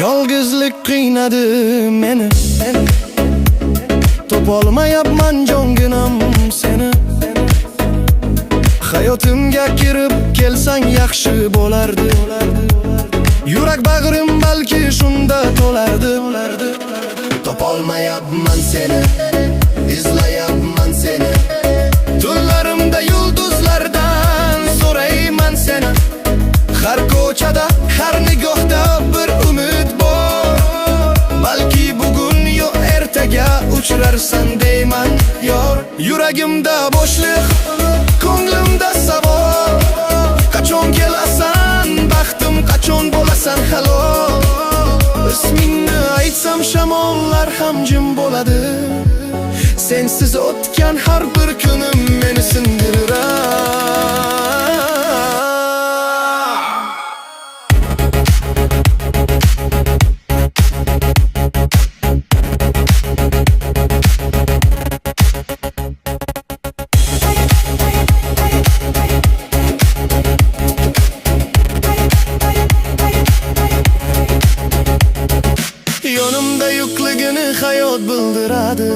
Yolg'izlik qiynadı meni, topolmayapman jonginam seni. Hayotimga kirib kelsang yaxshi bo'lardi. Yurak bag'rim balki shunda to'lardi. Topolmayapman seni, izlayapman seni. Tunlarimda yulduzlardan so'rayman seni. Har ko'chada, har nigohda bir umid bor. Balki bugun yo ertaga uchrarsan deyman yor. Yuragimda bo'shliq, ko'nglimda savol. Qachon kelasan baxtim, qachon bo'lasan halol? Ismingni aytsam shamollar ham jim bo'ladi. Sensiz o'tgan har bir kunim meni sindirar. Yonimda yo'qligini hayot bildiradi.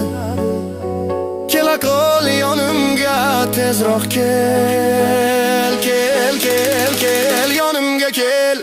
Kela qol yonimga tezroq kel, kel, kel, kel, yonimga kel.